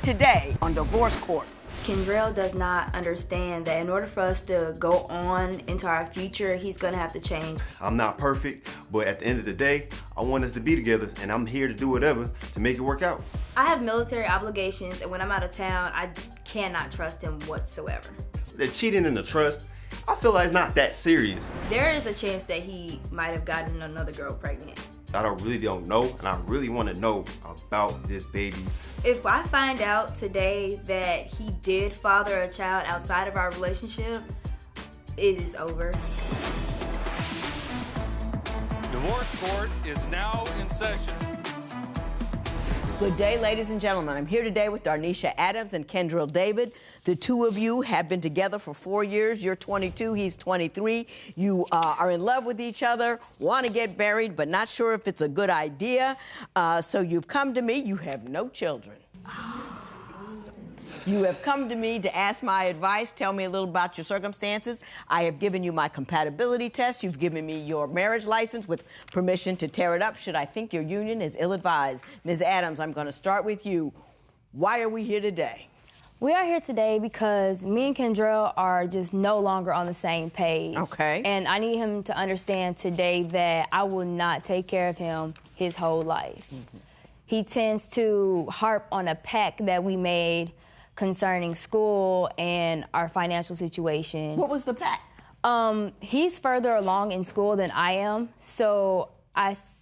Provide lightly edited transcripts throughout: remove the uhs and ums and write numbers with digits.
today on Divorce Court. Kendrell does not understand that in order for us to go on into our future, he's gonna have to change. I'm not perfect, but at the end of the day, I want us to be together, and I'm here to do whatever to make it work out. I have military obligations, and when I'm out of town, I cannot trust him whatsoever. The cheating and the trust, I feel like it's not that serious. There is a chance that he might have gotten another girl pregnant. I really don't know, and I really want to know about this baby. If I find out today that he did father a child outside of our relationship, it is over. Divorce Court is now in session. Good day, ladies and gentlemen. I'm here today with Darnesia Adams and Kendrell David. The two of you have been together for 4 years. You're 22, he's 23. You are in love with each other, want to get married, but not sure if it's a good idea. So you've come to me. You have no children. You have come to me to ask my advice. Tell me a little about your circumstances. I have given you my compatibility test. You've given me your marriage license with permission to tear it up should I think your union is ill-advised. Ms. Adams, I'm going to start with you. Why are we here today? We are here today because me and Kendrell are just no longer on the same page. Okay. And I need him to understand today that I will not take care of him his whole life. Mm-hmm. He tends to harp on a pact that we made concerning school and our financial situation. What was the pact? He's further along in school than I am, so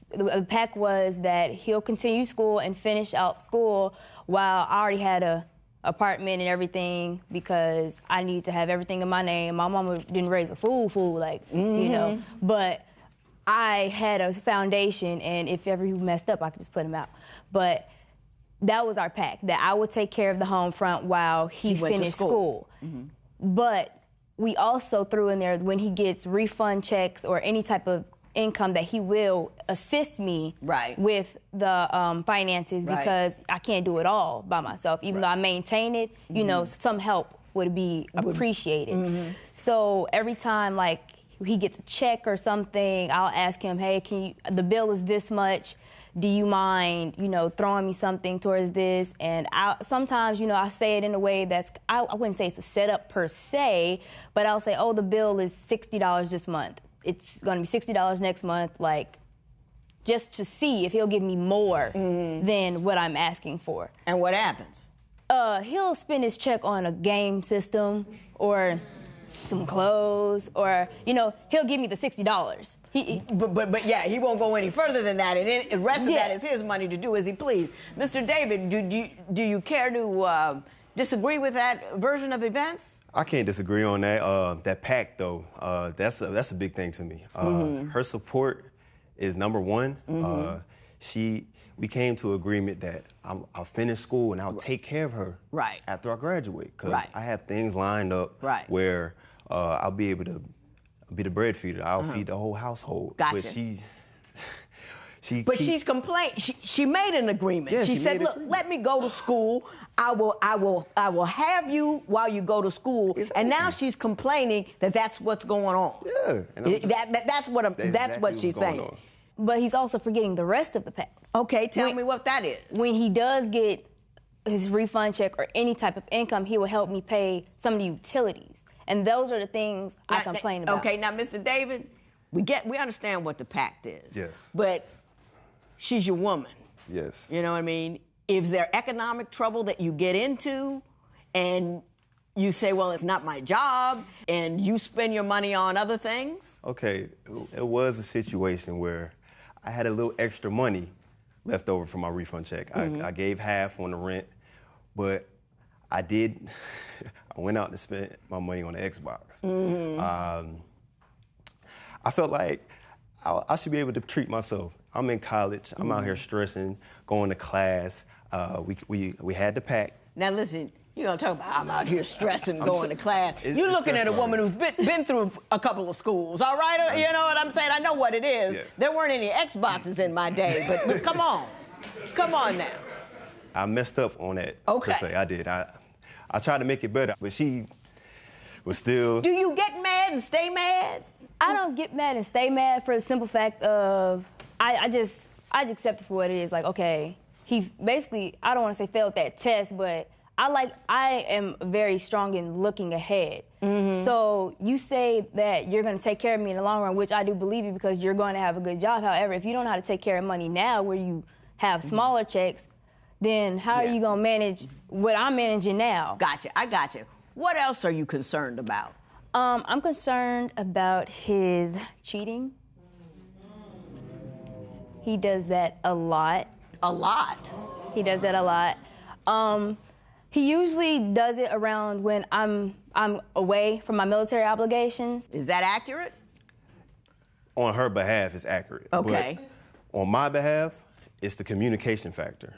the pact was that he'll continue school and finish out school while I already had a apartment and everything because I need to have everything in my name. My mama didn't raise a fool, like, you know, but I had a foundation, and if ever he messed up, I could just put him out. But that was our pact, that I would take care of the home front while he finished school. Mm-hmm. But we also threw in there when he gets refund checks or any type of income that he will assist me with the finances because I can't do it all by myself. Even though I maintain it, you know, some help would be appreciated. Mm-hmm. So every time, like, he gets a check or something, I'll ask him, hey, the bill is this much. Do you mind, you know, throwing me something towards this? And sometimes, you know, I say it in a way that's, I wouldn't say it's a setup per se, but I'll say, oh, the bill is $60 this month. It's going to be $60 next month, like, just to see if he'll give me more than what I'm asking for. And what happens? He'll spend his check on a game system or some clothes, or, you know, he'll give me the $60. But yeah, he won't go any further than that, and the rest of that is his money to do as he please. Mr. David, do you care to disagree with that version of events? I can't disagree on that. That pact, though, that's a big thing to me. Her support is number one. We came to agreement that I'll finish school and I'll take care of her after I graduate, because I have things lined up where I'll be able to be the bread feeder. I'll feed the whole household. Gotcha. But she's complained. She made an agreement. Yeah, she said, "Look, let me go to school. I will have you while you go to school." Exactly. And now she's complaining that that's what's going on. Yeah, that's what she's saying. But he's also forgetting the rest of the pact. Okay, tell me what that is. When he does get his refund check or any type of income, he will help me pay some of the utilities. And those are the things I complain about. Okay, now, Mr. David, we understand what the pact is. Yes. But she's your woman. Yes. You know what I mean? Is there economic trouble that you get into and you say, well, it's not my job, and you spend your money on other things? Okay, it was a situation where I had a little extra money left over from my refund check. I gave half on the rent, but I went out to spend my money on the Xbox. I felt like I should be able to treat myself. I'm in college. I'm out here stressing, going to class. We had the pact. Now listen, you're gonna talk about I'm out here stressing, going to class. You're looking at a woman who's been through a couple of schools, all right? You know what I'm saying? I know what it is. Yes. There weren't any Xboxes in my day, but come on. Come on now. I messed up on that, per se. I did. I tried to make it better, but she was still... Do you get mad and stay mad? I don't get mad and stay mad for the simple fact of I accept it for what it is. Like, okay, he basically, I don't want to say failed that test, but I am very strong in looking ahead. So you say that you're going to take care of me in the long run, which I do believe you because you're going to have a good job. However, if you don't know how to take care of money now where you have smaller checks, then how are you going to manage what I'm managing now? Gotcha. I got you. What else are you concerned about? I'm concerned about his cheating. He does that a lot. A lot? He does that a lot. He usually does it around when I'm away from my military obligations. Is that accurate? On her behalf, it's accurate. Okay. But on my behalf, it's the communication factor.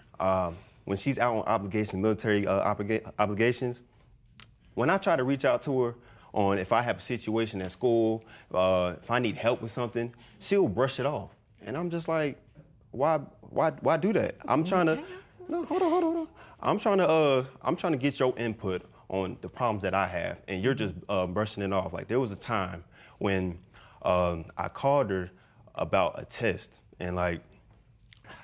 When she's out on military obligations, when I try to reach out to her on if I have a situation at school, if I need help with something, she'll brush it off. And I'm just like, why do that? I'm trying to, no, hold on. I'm trying to get your input on the problems that I have, and you're just brushing it off. Like there was a time when I called her about a test, and like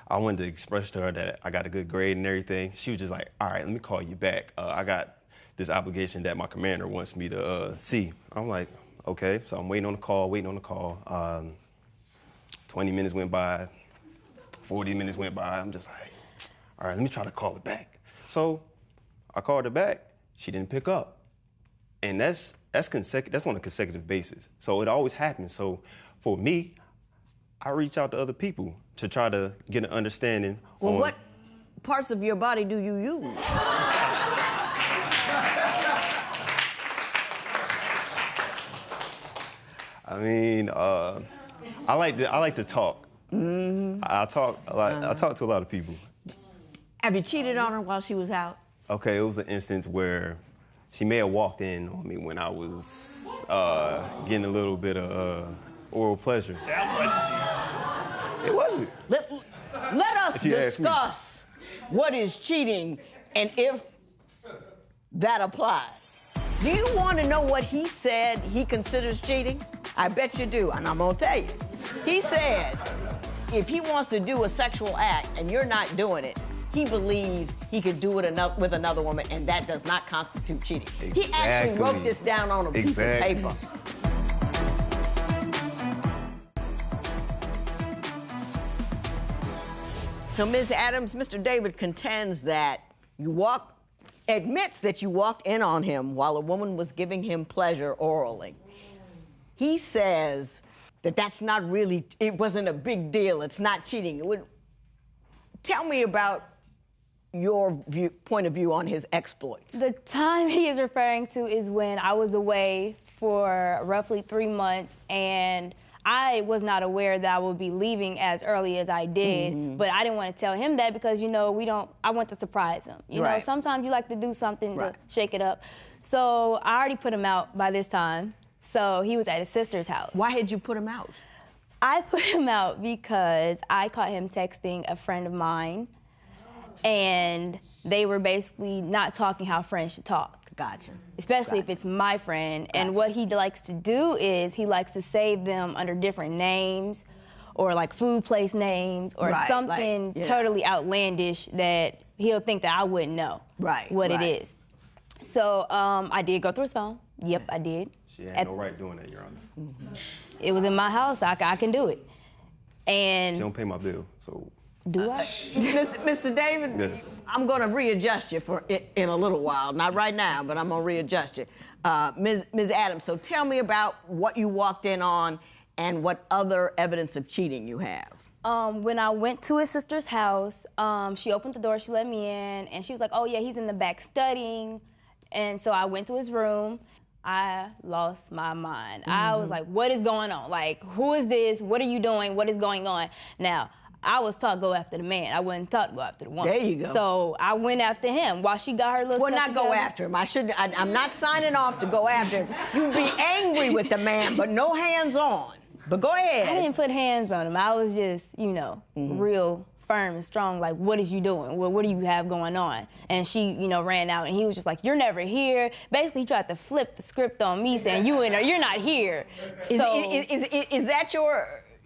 I wanted to express to her that I got a good grade and everything. She was just like, all right, let me call you back. I got this obligation that my commander wants me to see. I'm like, okay. So I'm waiting on the call. 20 minutes went by, 40 minutes went by. I'm just like, all right, let me try to call her back. So I called her back. She didn't pick up. And that's on a consecutive basis. So it always happens. So for me, I reach out to other people to try to get an understanding. Well, what parts of your body do you use? I mean, I like to talk. I talk a lot. I talk to a lot of people. Have you cheated on her while she was out? Okay, it was an instance where she may have walked in on me when I was getting a little bit of oral pleasure. It wasn't. Let us discuss what is cheating and if that applies. Do you want to know what he said he considers cheating? I bet you do, and I'm gonna tell you. He said if he wants to do a sexual act and you're not doing it, he believes he could do it with another woman, and that does not constitute cheating. Exactly. He actually wrote this down on a piece of paper. So, Ms. Adams, Mr. David contends that admits that you walked in on him while a woman was giving him pleasure orally. He says that that's not really, it wasn't a big deal, it's not cheating. Tell me about your point of view on his exploits. The time he is referring to is when I was away for roughly 3 months, and I was not aware that I would be leaving as early as I did, but I didn't want to tell him that because, I want to surprise him. You know, sometimes you like to do something to shake it up. So I already put him out by this time. So he was at his sister's house. Why had you put him out? I put him out because I caught him texting a friend of mine, and they were basically not talking how friends should talk. Gotcha. Especially if it's my friend. Gotcha. And what he likes to do is he likes to save them under different names or like food place names or something totally outlandish that he'll think that I wouldn't know what it is. So I did go through his phone. Yep, I did. She had no right doing that, Your Honor. It was in my house. I can do it. And she don't pay my bill, so. Do I? Mr. David, yes. I'm going to readjust you in a little while. Not right now, but I'm going to readjust you. Ms. Adams, so tell me about what you walked in on and what other evidence of cheating you have. When I went to his sister's house, she opened the door, she let me in, and she was like, oh yeah, he's in the back studying. And so I went to his room. I lost my mind. I was like, what is going on? Like, who is this? What are you doing? What is going on? Now, I was taught go after the man. I wasn't taught to go after the woman. There you go. So I went after him while she got her little Well, stuff not go after him. I'm not signing off to go after him. You'd be angry with the man, but no hands on. But go ahead. I didn't put hands on him. I was just, real firm and strong, like, what is you doing? What do you have going on? And she, ran out, and he was just like, you're never here. Basically, he tried to flip the script on me, saying, you're not here. Is that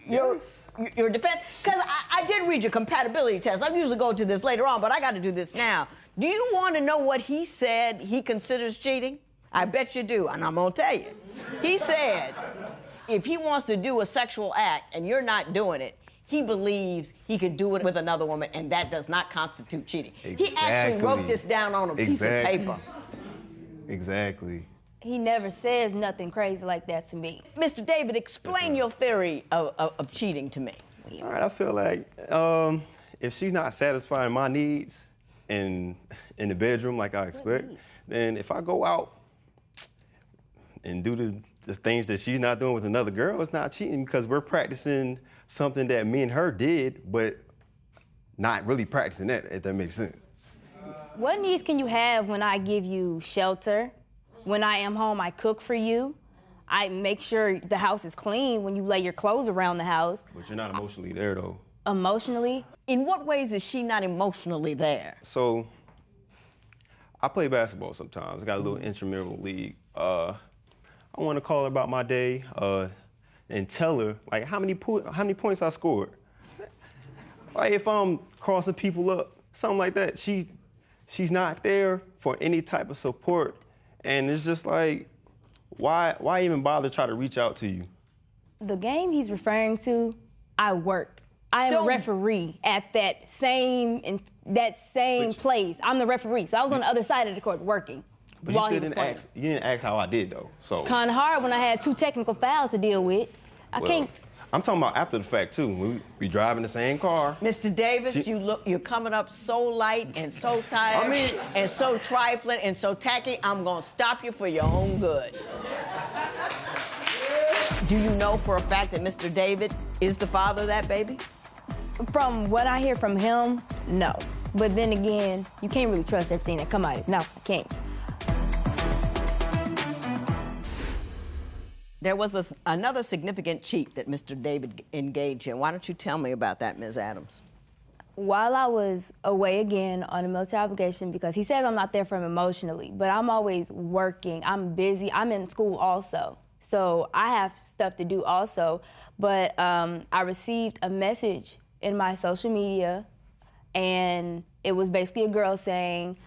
your defense? Because I did read your compatibility test. I usually go to this later on, but I got to do this now. Do you want to know what he said he considers cheating? I bet you do, and I'm going to tell you. He said if he wants to do a sexual act and you're not doing it, he believes he can do it with another woman, and that does not constitute cheating. Exactly. He actually wrote this down on a piece of paper. Exactly. He never says nothing crazy like that to me. Mr. David, explain your theory of cheating to me. All right, I feel like if she's not satisfying my needs in the bedroom like I expect, then if I go out and do the things that she's not doing with another girl, it's not cheating because we're practicing something that me and her did, but not really practicing that, if that makes sense. What needs can you have when I give you shelter? When I am home, I cook for you. I make sure the house is clean when you lay your clothes around the house. But you're not emotionally there, though. Emotionally? In what ways is she not emotionally there? So, I play basketball sometimes. I got a little intramural league. I want to call her about my day and tell her, like, how many points I scored. Like, if I'm crossing people up, something like that, she's not there for any type of support. And it's just like, why even bother try to reach out to you? The game he's referring to, I worked. I am a referee at that same place. I'm the referee, so I was on the other side of the court working. But you didn't ask how I did though. So it's kind of hard when I had 2 technical fouls to deal with. I can't. I'm talking about after the fact too. We driving the same car. Mr. Davis, you're coming up so light and so tired and so trifling and so tacky. I'm gonna stop you for your own good. Do you know for a fact that Mr. David is the father of that baby? From what I hear from him, no. But then again, you can't really trust everything that come out of his mouth. You can't. There was another significant cheat that Mr. David engaged in. Why don't you tell me about that, Ms. Adams? While I was away again on a military obligation, because he says I'm not there for him emotionally, but I'm always working. I'm busy. I'm in school also. So I have stuff to do also. But I received a message in my social media, and it was basically a girl saying,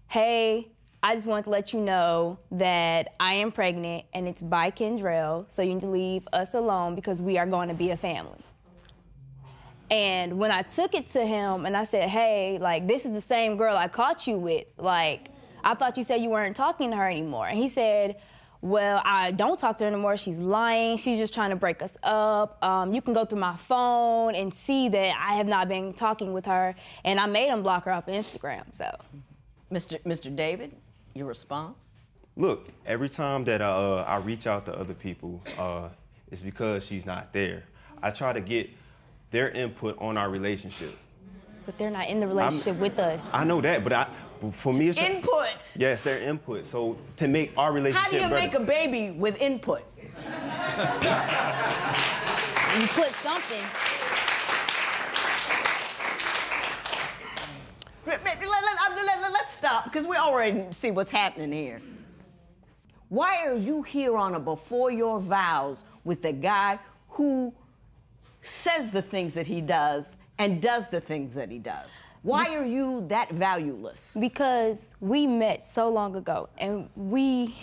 hey, I just want to let you know that I am pregnant and it's by Kendrell, so you need to leave us alone because we are going to be a family. And when I took it to him and I said, hey, like, this is the same girl I caught you with. Like, I thought you said you weren't talking to her anymore. And he said, well, I don't talk to her anymore. She's lying. She's just trying to break us up. You can go through my phone and see that I have not been talking with her. And I made him block her off Instagram, so. Mr. David? Your response? Look, every time that I reach out to other people, it's because she's not there. I try to get their input on our relationship. But they're not in the relationship with us. I know that, but for me, it's input. Yes, their input. So to make our relationship better. How do you make a baby with input? You put something. Let's stop, because we already see what's happening here. Why are you here on a before your vows with the guy who says the things that he does and does the things that he does? Why are you that valueless? Because we met so long ago, and we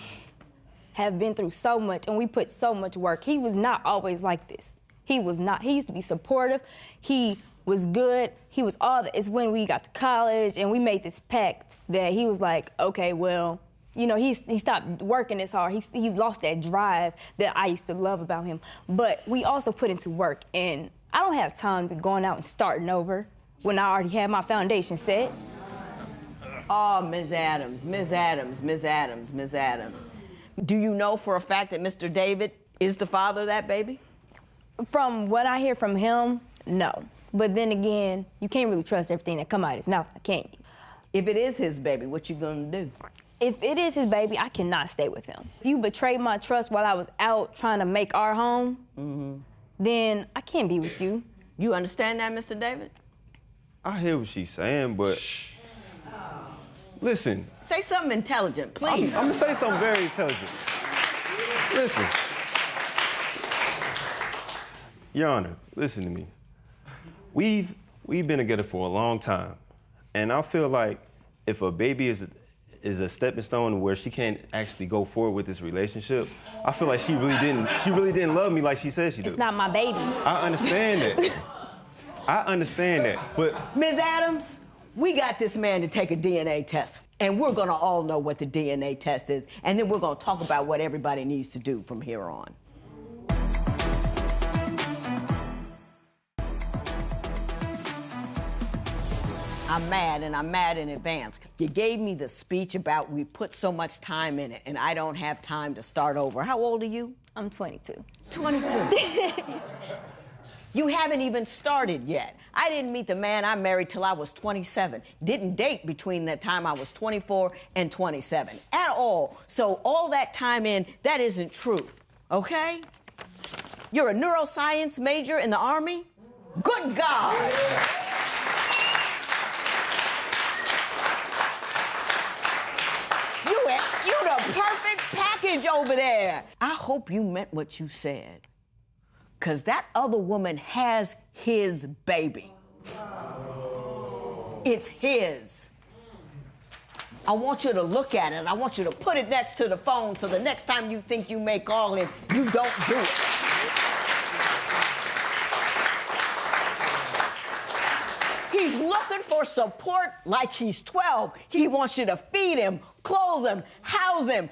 have been through so much, and we put so much work. He was not always like this. He was not. He used to be supportive. He was good. He was all that. It's when we got to college and we made this pact that he was like, okay, well, you know, he stopped working as hard. He lost that drive that I used to love about him. But we also put into work, and I don't have time to be going out and starting over when I already had my foundation set. Oh, Ms. Adams, Ms. Adams, Ms. Adams, Ms. Adams. Do you know for a fact that Mr. David is the father of that baby? From what I hear from him, no. But then again, you can't really trust everything that come out of his mouth, can't you? If it is his baby, what you gonna do? If it is his baby, I cannot stay with him. If you betrayed my trust while I was out trying to make our home, then I can't be with you. You understand that, Mr. David? I hear what she's saying, but listen. Say something intelligent, please. I'm gonna say something very intelligent. Listen. Your Honor, listen to me. We've been together for a long time, and I feel like if a baby is a stepping stone where she can't actually go forward with this relationship, I feel like she really didn't love me like she said she did. It's not my baby. I understand that. I understand that, but Ms. Adams, we got this man to take a DNA test, and we're gonna all know what the DNA test is, and then we're gonna talk about what everybody needs to do from here on. I'm mad, and I'm mad in advance. You gave me the speech about we put so much time in it, and I don't have time to start over. How old are you? I'm 22. 22. You haven't even started yet. I didn't meet the man I married till I was 27. Didn't date between that time I was 24 and 27 at all. So all that time in, that isn't true, okay? You're a neuroscience major in the Army? Good God! You the perfect package over there. I hope you meant what you said. Because that other woman has his baby. It's his. I want you to look at it. I want you to put it next to the phone so the next time you think you may call him, you don't do it. He's looking for support like he's 12. He wants you to feed him, clothe him, house him,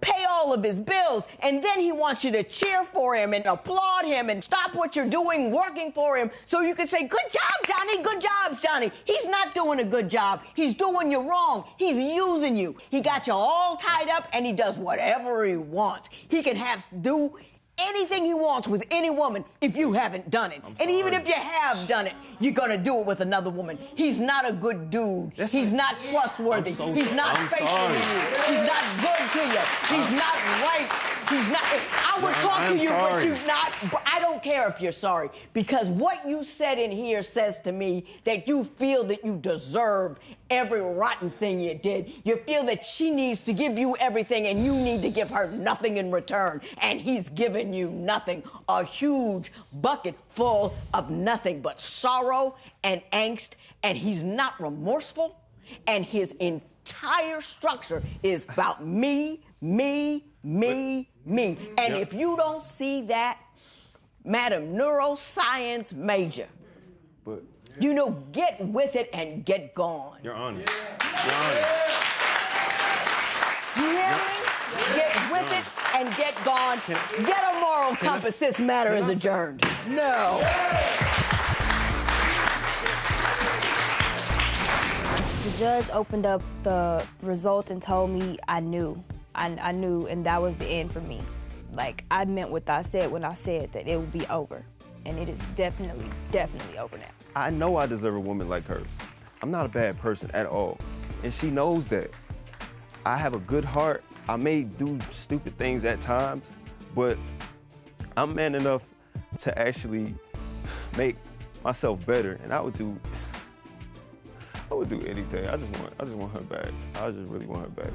pay all of his bills, and then he wants you to cheer for him and applaud him and stop what you're doing working for him so you can say, good job, Johnny, good job, Johnny. He's not doing a good job. He's doing you wrong. He's using you. He got you all tied up, and he does whatever he wants. He can do anything he wants with any woman if you haven't done it. And even if you have done it, you're gonna do it with another woman. He's not a good dude. He's not trustworthy. He's not faithful to you. He's not good to you. He's not right. He's not. I would talk to you, but you're not. But I don't care if you're sorry, because what you said in here says to me that you feel that you deserve every rotten thing you did. You feel that she needs to give you everything and you need to give her nothing in return. And he's given you nothing. A huge bucket full of nothing but sorrow and angst. And he's not remorseful. And his entire structure is about me, me, me, me. And if you don't see that, Madam Neuroscience Major, you know, get with it and get gone. Your Honor. Your Honor. You hear me? Get with it and get gone. Get a moral compass. This matter is adjourned. No. The judge opened up the result and told me I knew. I knew, and that was the end for me. Like, I meant what I said when I said that it would be over. And it is definitely, definitely over now. I know I deserve a woman like her. I'm not a bad person at all. And she knows that. I have a good heart. I may do stupid things at times, but I'm man enough to actually make myself better. And I would do anything. I just want her back. I just really want her back.